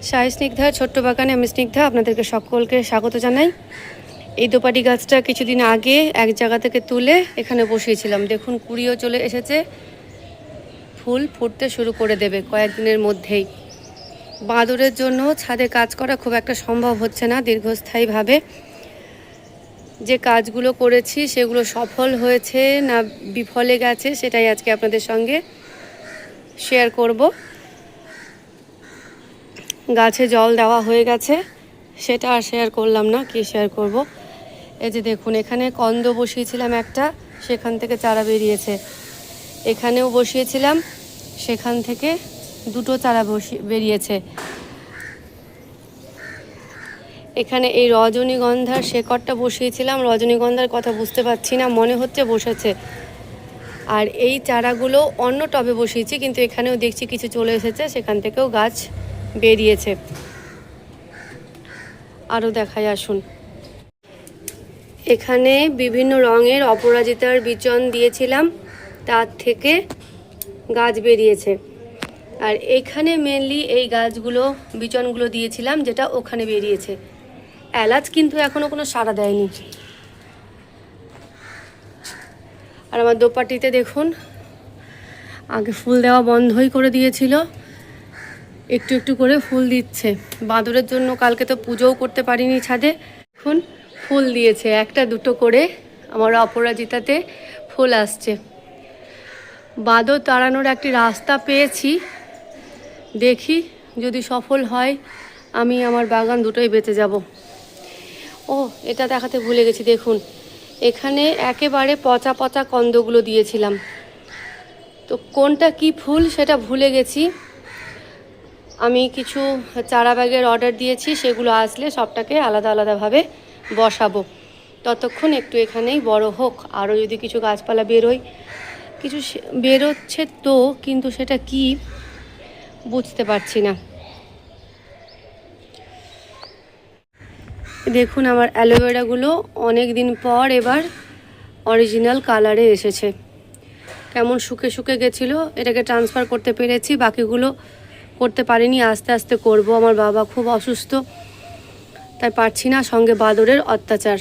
সাই স্নিগ্ধার ছোট্ট বাগানে আমি স্নিগ্ধা, আপনাদেরকে সকলকে স্বাগত জানাই। এই দোপাটি গাছটা কিছুদিন আগে এক জায়গা থেকে তুলে এখানে বসিয়েছিলাম। দেখুন কুড়িও চলে এসেছে, ফুল ফুটতে শুরু করে দেবে কয়েকদিনের মধ্যেই। বাদুড়ের জন্য ছাদে কাজ করা খুব একটা সম্ভব হচ্ছে না দীর্ঘস্থায়ীভাবে। যে কাজগুলো করেছি সেগুলো সফল হয়েছে না বিফলে গেছে সেটাই আজকে আপনাদের সঙ্গে শেয়ার করব। গাছে জল দেওয়া হয়ে গেছে, সেটা আর শেয়ার করলাম না, কি শেয়ার করব। এই যে দেখুন, এখানে কন্দ বসিয়েছিলাম একটা, সেখান থেকে চারা বেরিয়েছে। এখানেও বসিয়েছিলাম, সেখান থেকে দুটো চারা বেরিয়েছে। এখানে এই রজনীগন্ধার শেকড়টা বসিয়েছিলাম, রজনীগন্ধার কথা বুঝতে পারছি না, মনে হচ্ছে বসেছে। আর এই চারাগুলো অন্য টবে বসিয়েছি, কিন্তু এখানেও দেখছি কিছু চলে এসেছে, সেখান থেকেও গাছ বেরিয়েছে। আরও দেখাই আসুন। এখানে বিভিন্ন রঙের অপরাজিতার বিচন দিয়েছিলাম, তার থেকে গাছ বেরিয়েছে। আর এখানে মেনলি এই গাছগুলো বিচনগুলো দিয়েছিলাম, যেটা ওখানে বেরিয়েছে। এলাচ কিন্তু এখনও কোনো সাড়া দেয়নি। আর আমার দোপাটিতে দেখুন, আগে ফুল দেওয়া বন্ধই করে দিয়েছিল, একটু একটু করে ফুল দিচ্ছে। বাদুড়ের জন্য কালকে তো পুজোও করতে পারিনি ছাদে। দেখুন ফুল দিয়েছে, একটা দুটো করে আমার অপরাজিতাতে ফুল আসছে। বাদর তাড়ানোর একটি রাস্তা পেয়েছি, দেখি যদি সফল হয় আমি আমার বাগান দুটোই বেঁচে যাব। ও, এটা দেখাতে ভুলে গেছি, দেখুন এখানে একেবারে পচা পচা কন্দগুলো দিয়েছিলাম, তো কোনটা কি ফুল সেটা ভুলে গেছি। আমি কিছু চারা ব্যাগের অর্ডার দিয়েছি, সেগুলো আসলে সবটাকে আলাদা আলাদাভাবে বসাবো। ততক্ষণ একটু এখানেই বড় হোক, আরও যদি কিছু গাছপালা বেরোয়। কিছু বেরোচ্ছে তো, কিন্তু সেটা কি বুঝতে পারছি না। দেখুন আমার অ্যালোভেরাগুলো অনেক দিন পর এবার অরিজিনাল কালারে এসেছে। কেমন শুকে শুকে গেছিলো, এটাকে ট্রান্সফার করতে পেরেছি, বাকিগুলো করতে পারিনি, আস্তে আস্তে করব। আমার বাবা খুব অসুস্থ, তাই পারছি না, সঙ্গে বাদরের অত্যাচার,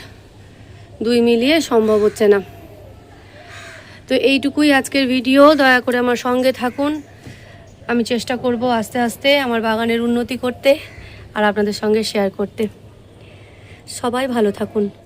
দুই মিলিয়ে সম্ভব হচ্ছে না। তো এইটুকুই আজকের ভিডিও, দয়া করে আমার সঙ্গে থাকুন। আমি চেষ্টা করব আস্তে আস্তে আমার বাগানের উন্নতি করতে আর আপনাদের সঙ্গে শেয়ার করতে। সবাই ভালো থাকুন।